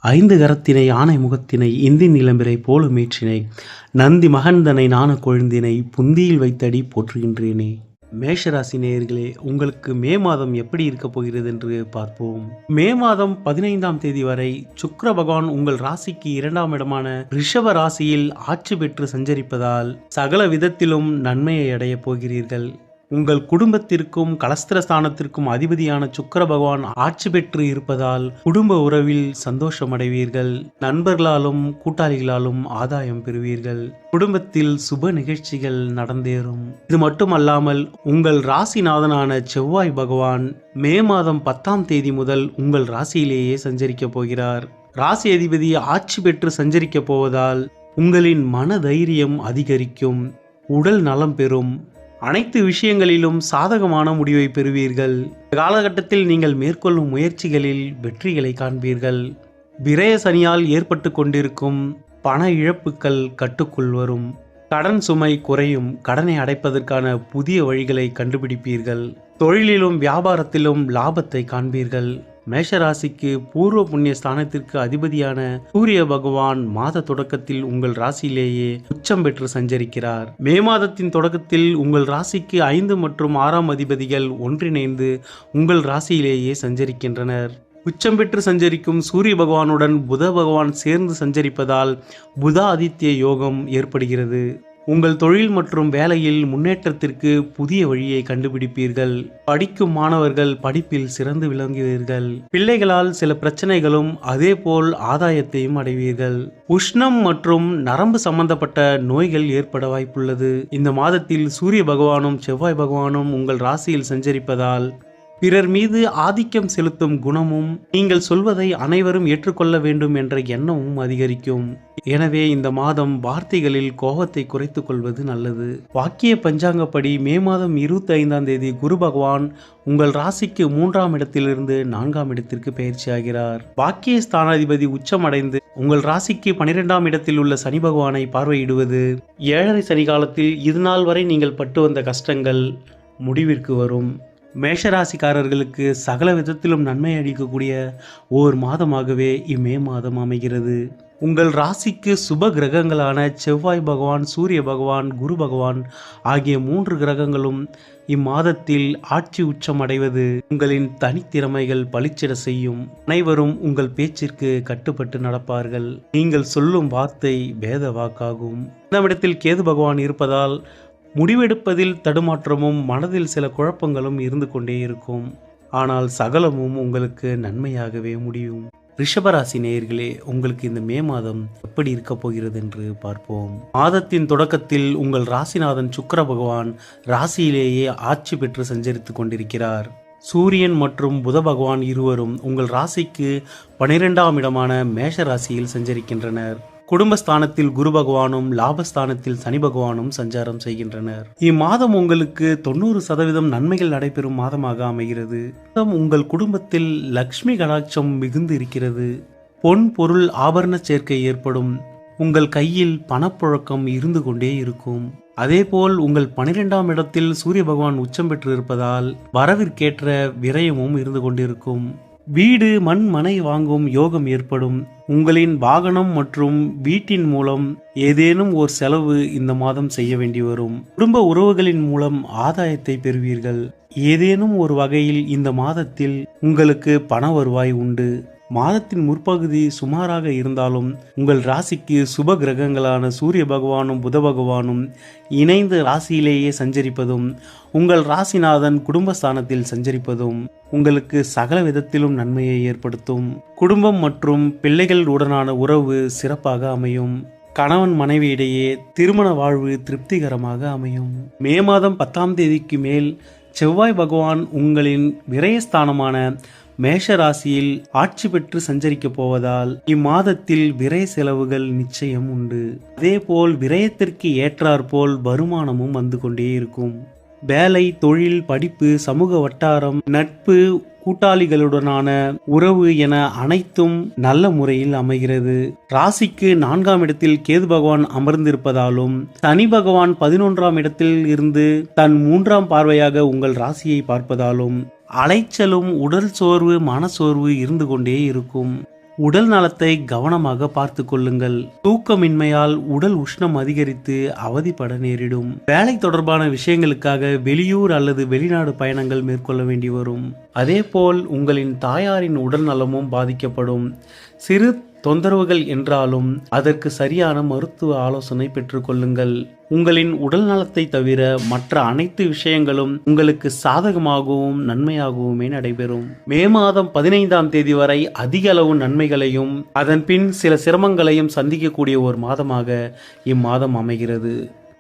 ஐந்து கரத்தினை ஆனை முகத்தினை இந்தின் நிலம்பிரை போலும் மேற்றினை நந்தி மகந்தனை நாண கொழுந்தினை புந்தியில் வைத்தடி போற்றுகின்றேனே. மேஷராசி நேயர்களே, உங்களுக்கு மே மாதம் எப்படி இருக்க போகிறது என்று பார்ப்போம். மே மாதம் 15ஆம் தேதி வரை சுக்கிர பகவான் உங்கள் ராசிக்கு 2ஆம் இடமான ரிஷப ராசியில் ஆட்சி பெற்று சஞ்சரிப்பதால் சகல விதத்திலும் நன்மையை அடைய போகிறீர்கள். உங்கள் குடும்பத்திற்கும் கலஸ்திரஸ்தானத்திற்கும் அதிபதியான சுக்கிர பகவான் ஆட்சி பெற்று இருப்பதால் குடும்ப உறவில் சந்தோஷம் அடைவீர்கள். நண்பர்களாலும் கூட்டாளிகளாலும் ஆதாயம் பெறுவீர்கள். குடும்பத்தில் சுப நிகழ்ச்சிகள் நடந்தேறும். இது மட்டுமல்லாமல் உங்கள் ராசிநாதனான செவ்வாய் பகவான் மே மாதம் 10ஆம் தேதி முதல் உங்கள் ராசியிலேயே சஞ்சரிக்க போகிறார். ராசி அதிபதி ஆட்சி பெற்று சஞ்சரிக்க போவதால் உங்களின் மன தைரியம் அதிகரிக்கும். உடல் நலம் பெறும். அனைத்து விஷயங்களிலும் சாதகமான முடிவை பெறுவீர்கள். இந்த காலகட்டத்தில் நீங்கள் மேற்கொள்ளும் முயற்சிகளில் வெற்றிகளை காண்பீர்கள். விரய சனியால் ஏற்பட்டு கொண்டிருக்கும் பண இழப்புகள் கட்டுக்குள் வரும். கடன் சுமை குறையும். கடனை அடைப்பதற்கான புதிய வழிகளை கண்டுபிடிப்பீர்கள். தொழிலிலும் வியாபாரத்திலும் லாபத்தை காண்பீர்கள். மேஷராசிக்கு பூர்வ புண்ணிய ஸ்தானத்திற்கு அதிபதியான சூரிய பகவான் மாத தொடக்கத்தில் உங்கள் ராசியிலேயே உச்சம் பெற்று சஞ்சரிக்கிறார். மே மாதத்தின் தொடக்கத்தில் உங்கள் ராசிக்கு 5 மற்றும் 6ஆம் அதிபதிகள் ஒன்றிணைந்து உங்கள் ராசியிலேயே சஞ்சரிக்கின்றனர். உச்சம் பெற்று சஞ்சரிக்கும் சூரிய பகவானுடன் புத பகவான் சேர்ந்து சஞ்சரிப்பதால் புத ஆதித்ய யோகம் ஏற்படுகிறது. உங்கள் தொழில் மற்றும் வேலையில் முன்னேற்றத்திற்கு புதிய வழியை கண்டுபிடிப்பீர்கள். படிக்கும் மாணவர்கள் படிப்பில் சிறந்து விளங்குவீர்கள். பிள்ளைகளால் சில பிரச்சனைகளும் அதேபோல் ஆதாயத்தையும் அடைவீர்கள். உஷ்ணம் மற்றும் நரம்பு சம்பந்தப்பட்ட நோய்கள் ஏற்பட வாய்ப்புள்ளது. இந்த மாதத்தில் சூரிய பகவானும் செவ்வாய் பகவானும் உங்கள் ராசியில் சஞ்சரிப்பதால் பிறர் மீது ஆதிக்கம் செலுத்தும் குணமும் நீங்கள் சொல்வதை அனைவரும் ஏற்றுக்கொள்ள வேண்டும் என்ற எண்ணமும் அதிகரிக்கும். எனவே இந்த மாதம் வார்த்தைகளில் கோபத்தை குறைத்துக் கொள்வது நல்லது. வாக்கிய பஞ்சாங்கப்படி மே மாதம் 25ஆம் தேதி குரு பகவான் உங்கள் ராசிக்கு 3ஆம் இடத்திலிருந்து 4ஆம் இடத்திற்கு பயிற்சியாகிறார். வாக்கிய ஸ்தானாதிபதி உச்சமடைந்து உங்கள் ராசிக்கு 12ஆம் இடத்தில் உள்ள சனி பகவானை பார்வையிடுவது 7.5 சனி காலத்தில் இதுநாள் வரை நீங்கள் பட்டு வந்த கஷ்டங்கள் முடிவிற்கு வரும். மேஷராசிக்காரர்களுக்கு சகல விதத்திலும் நன்மை அளிக்கக்கூடிய ஓர் மாதமாகவே இம்மே மாதம் அமைகிறது. உங்கள் ராசிக்கு சுப கிரகங்களான செவ்வாய் பகவான், சூரிய பகவான், குரு பகவான் ஆகிய 3 கிரகங்களும் இம்மாதத்தில் ஆட்சி உச்சம் அடைவது உங்களின் தனித்திறமைகள் பளிச்சிட செய்யும். அனைவரும் உங்கள் பேச்சிற்கு கட்டுப்பட்டு நடப்பார்கள். நீங்கள் சொல்லும் வார்த்தை வேத வாக்காகும். இந்த இடத்தில் கேது பகவான் இருப்பதால் முடிவெடுப்பதில் தடுமாற்றமும் மனதில் சில குழப்பங்களும் இருந்து கொண்டே இருக்கும். ஆனால் சகலமும் உங்களுக்கு நன்மையாகவே முடியும். ரிஷபராசி நேயர்களே, உங்களுக்கு இந்த மே மாதம் எப்படி இருக்க போகிறது என்று பார்ப்போம். மாதத்தின் தொடக்கத்தில் உங்கள் ராசிநாதன் சுக்கிர பகவான் ராசியிலேயே ஆட்சி பெற்று சஞ்சரித்துக் கொண்டிருக்கிறார். சூரியன் மற்றும் புத பகவான் இருவரும் உங்கள் ராசிக்கு 12ஆம் இடமான மேஷ ராசியில் சஞ்சரிக்கின்றனர். குடும்பஸ்தானத்தில் குரு பகவானும் லாபஸ்தானத்தில் சனி பகவானும் சஞ்சாரம் செய்கின்றனர். இம்மாதம் உங்களுக்கு 90% நன்மைகள் நடைபெறும் மாதமாக அமைகிறது. உங்கள் குடும்பத்தில் லக்ஷ்மி கடாட்சம் மிகுந்து இருக்கிறது. பொன் பொருள் ஆபரண சேர்க்கை ஏற்படும். உங்கள் கையில் பணப்புழக்கம் இருந்து கொண்டே இருக்கும். அதேபோல் உங்கள் 12ஆம் இடத்தில் சூரிய பகவான் உச்சம் பெற்று இருப்பதால் வரவிற்கேற்ற விரயமும் இருந்து கொண்டிருக்கும். வீடு மண் மனை வாங்கும் யோகம் ஏற்படும். உங்களின் வாகனம் மற்றும் வீட்டின் மூலம் ஏதேனும் ஒரு செலவு இந்த மாதம் செய்ய வேண்டி வரும். குடும்ப உறவுகளின் மூலம் ஆதாயத்தை பெறுவீர்கள். ஏதேனும் ஒரு வகையில் இந்த மாதத்தில் உங்களுக்கு பண வருவாய் உண்டு. மாதத்தின் முற்பகுதி சுமாராக இருந்தாலும் உங்கள் ராசிக்கு சுப கிரகங்களான சூரிய பகவானும் புத பகவானும் இணைந்து ராசியிலேயே சஞ்சரிப்பதும் உங்கள் ராசிநாதன் குடும்பஸ்தானத்தில் சஞ்சரிப்பதும் உங்களுக்கு சகல விதத்திலும் நன்மையை ஏற்படுத்தும். குடும்பம் மற்றும் பிள்ளைகள் உடனான உறவு சிறப்பாக அமையும். கணவன் மனைவி இடையே திருமண வாழ்வு திருப்திகரமாக அமையும். மே மாதம் 10ஆம் தேதிக்கு மேல் செவ்வாய் பகவான் உங்களின் விரயஸ்தானமான மேஷ ராசியில் ஆட்சி பெற்று சஞ்சரிக்க போவதால் இம்மாதத்தில் விரய செலவுகள் நிச்சயம் உண்டு. அதேபோல் விரயத்திற்கு ஏற்றாற்போல் வருமானமும் வந்து கொண்டே இருக்கும். வேலை, தொழில், படிப்பு, சமூக வட்டாரம், நட்பு, கூட்டாளிகளுடனான உறவு என அனைத்தும் நல்ல முறையில் அமைகிறது. ராசிக்கு 4ஆம் இடத்தில் கேது பகவான் அமர்ந்திருப்பதாலும் சனி பகவான் 11ஆம் இடத்தில் இருந்து தன் 3ஆம் பார்வையாக உங்கள் ராசியை பார்ப்பதாலும் அலைச்சலும் உடல் சோர்வு மனசோர்வு இருந்து கொண்டே இருக்கும். உடல் நலத்தை கவனமாக பார்த்து கொள்ளுங்கள். தூக்கமின்மையால் உடல் உஷ்ணம் அதிகரித்து அவதிப்பட நேரிடும். வேலை தொடர்பான விஷயங்களுக்காக வெளியூர் அல்லது வெளிநாடு பயணங்கள் மேற்கொள்ள வேண்டி வரும். அதேபோல் உங்களின் தாயாரின் உடல் நலமும் பாதிக்கப்படும். சிறு தொந்தரவுகள் என்றாலும் அதற்கு சரியான மருத்துவ ஆலோசனை பெற்றுக்கொள்ளுங்கள். உங்களின் உடல் நலத்தை தவிர மற்ற அனைத்து விஷயங்களும் உங்களுக்கு சாதகமாகவும் நன்மையாகவுமே நடைபெறும். மே மாதம் 15ஆம் தேதி வரை அதிக அளவு நன்மைகளையும் அதன் பின் சில சிரமங்களையும் சந்திக்கக்கூடிய ஒரு மாதமாக இம்மாதம் அமைகிறது.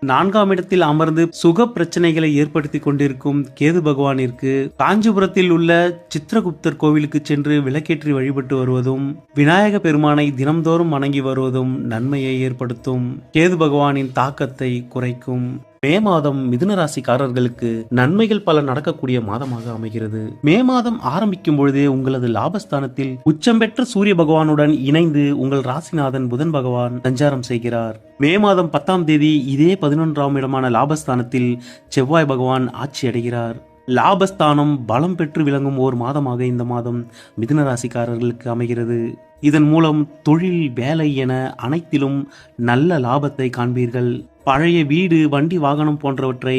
4ஆம் இடத்தில் அமர்ந்து சுக பிரச்சனைகளை ஏற்படுத்தி கொண்டிருக்கும் கேது பகவானிற்கு காஞ்சிபுரத்தில் உள்ள சித்திரகுப்தர் கோவிலுக்கு சென்று விளக்கேற்றி வழிபட்டு வருவதும் விநாயக பெருமானை தினம்தோறும் வணங்கி வருவதும் நன்மையை ஏற்படுத்தும். கேது பகவானின் தாக்கத்தை குறைக்கும். மே மாதம் மிதுன ராசிக்காரர்களுக்கு நன்மைகள் பல நடக்கக்கூடிய மாதமாக அமைகிறது. மே மாதம் ஆரம்பிக்கும் பொழுதே உங்களது லாபஸ்தானத்தில் உச்சம் பெற்ற சூரிய பகவானுடன் இணைந்து உங்கள் ராசிநாதன் புதன் பகவான் சஞ்சாரம் செய்கிறார். மே மாதம் 10ஆம் தேதி இதே 11ஆம் இடமான லாபஸ்தானத்தில் செவ்வாய் பகவான் ஆட்சி அடைகிறார். லாபஸ்தானம் பலம் பெற்று விளங்கும் ஓர் மாதமாக இந்த மாதம் மிதுன ராசிக்காரர்களுக்கு அமைகிறது. இதன் மூலம் தொழில், வேலை என அனைத்திலும் நல்ல லாபத்தை காண்பீர்கள். பழைய வீடு, வண்டி, வாகனம் போன்றவற்றை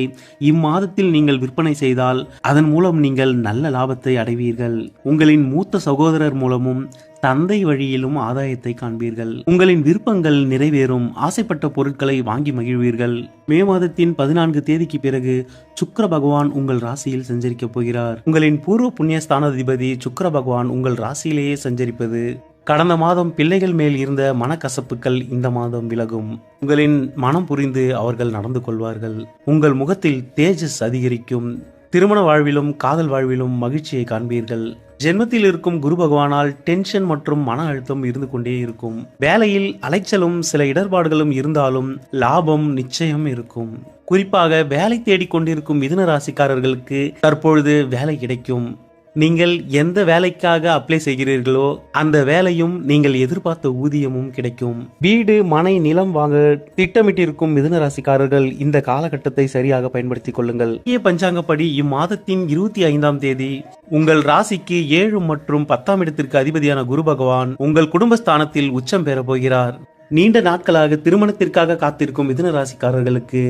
இம்மாதத்தில் நீங்கள் விற்பனை செய்தால் அதன் மூலம் நீங்கள் நல்ல லாபத்தை அடைவீர்கள். உங்களின் மூத்த சகோதரர் மூலமும் தந்தை வழியிலும் ஆதாயத்தை காண்பீர்கள். உங்களின் விருப்பங்கள் நிறைவேறும். ஆசைப்பட்ட பொருட்களை வாங்கி மகிழ்வீர்கள். மே மாதத்தின் 14 தேதிக்கு பிறகு சுக்கிர பகவான் உங்கள் ராசியில் சஞ்சரிக்கப் போகிறார். உங்களின் பூர்வ புண்ணியஸ்தானாதிபதி சுக்கிர பகவான் உங்கள் ராசியிலேயே சஞ்சரிப்பது கடந்த மாதம் பிள்ளைகள் மேல் இருந்த மனக்கசப்புகள் இந்த மாதம் விலகும். உங்களின் மனம் புரிந்து அவர்கள் நடந்து கொள்வார்கள். உங்கள் முகத்தில் தேஜஸ் அதிகரிக்கும். திருமண வாழ்விலும் காதல் வாழ்விலும் மகிழ்ச்சியை காண்பீர்கள். ஜென்மத்தில் இருக்கும் குரு பகவானால் டென்ஷன் மற்றும் மன அழுத்தம் இருந்து கொண்டே இருக்கும். வேலையில் அலைச்சலும் சில இடர்பாடுகளும் இருந்தாலும் லாபம் நிச்சயம் இருக்கும். குறிப்பாக வேலை தேடிக்கொண்டிருக்கும் மிதுன ராசிக்காரர்களுக்கு தற்பொழுது வேலை கிடைக்கும். நீங்கள் எந்த வேலைக்காக அப்ளை செய்கிறீர்களோ அந்த வேலையும் நீங்கள் எதிர்பார்த்த ஊதியமும் கிடைக்கும். வீடு, மனை, நிலம் வாங்க திட்டமிட்டிருக்கும் மிதுன ராசிக்காரர்கள் இந்த காலகட்டத்தை சரியாக பயன்படுத்திக் கொள்ளுங்கள். பஞ்சாங்கப்படி இம்மாதத்தின் 25ஆம் தேதி உங்கள் ராசிக்கு 7 மற்றும் 10ஆம் இடத்திற்கு அதிபதியான குரு பகவான் உங்கள் குடும்பஸ்தானத்தில் உச்சம் பெற போகிறார். நீண்ட நாட்களாக திருமணத்திற்காக காத்திருக்கும் மிதுன ராசிக்காரர்களுக்கு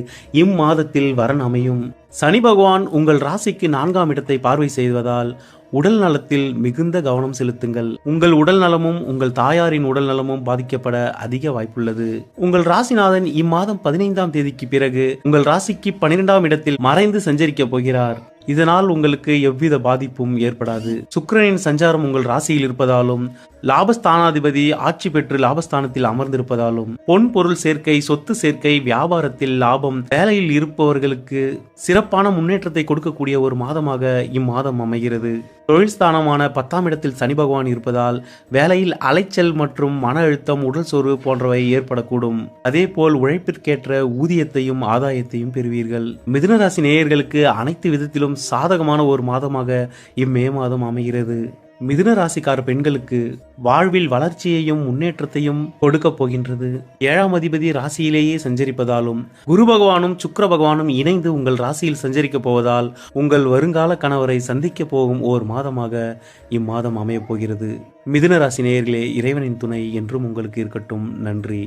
இம்மாதத்தில் வரன் அமையும். சனி பகவான் உங்கள் ராசிக்கு 4ஆம் இடத்தை பார்வை செய்வதால் உடல் நலத்தில் மிகுந்த கவனம் செலுத்துங்கள். உங்கள் உடல் நலமும் உங்கள் தாயாரின் உடல் நலமும் பாதிக்கப்பட அதிக வாய்ப்புள்ளது. உங்கள் ராசிநாதன் இம்மாதம் 15ஆம் தேதிக்கு பிறகு உங்கள் ராசிக்கு 12ஆம் இடத்தில் மறைந்து சஞ்சரிக்க போகிறார். இதனால் உங்களுக்கு எவ்வித பாதிப்பும் ஏற்படாது. சுக்கிரனின் சஞ்சாரம் உங்கள் ராசியில் இருப்பதாலும் லாபஸ்தானாதிபதி ஆட்சி பெற்று லாபஸ்தானத்தில் அமர்ந்திருப்பதாலும் பொன் பொருள் சேர்க்கை, சொத்து சேர்க்கை, வியாபாரத்தில் லாபம், வேலையில் இருப்பவர்களுக்கு சிறப்பான முன்னேற்றத்தை கொடுக்கக்கூடிய ஒரு மாதமாக இம்மாதம் அமைகிறது. தொழில் ஸ்தானமான 10ஆம் இடத்தில் சனி பகவான் இருப்பதால் வேலையில் அலைச்சல் மற்றும் மன அழுத்தம், உடல் சோர்வு போன்றவை ஏற்படக்கூடும். அதே போல் உழைப்பிற்கேற்ற ஊதியத்தையும் ஆதாயத்தையும் பெறுவீர்கள். மிதுன ராசி நேயர்களுக்கு அனைத்து விதத்திலும் சாதகமான ஒரு மாதமாக இம்மே மாதம் அமைகிறது. மிதுன ராசிக்கார பெண்களுக்கு வாழ்வில் வளர்ச்சியையும் முன்னேற்றத்தையும் கொடுக்க போகின்றது. 7ஆம் அதிபதி ராசியிலேயே சஞ்சரிப்பதாலும் குரு பகவானும் சுக்கிர பகவானும் இணைந்து உங்கள் ராசியில் சஞ்சரிக்க போவதால் உங்கள் வருங்கால கணவரை சந்திக்க போகும் ஓர் மாதமாக இம்மாதம் அமையப் போகிறது. மிதுன ராசி நேயர்களே, இறைவனின் துணை என்றும் உங்களுக்கு இருக்கட்டும். நன்றி.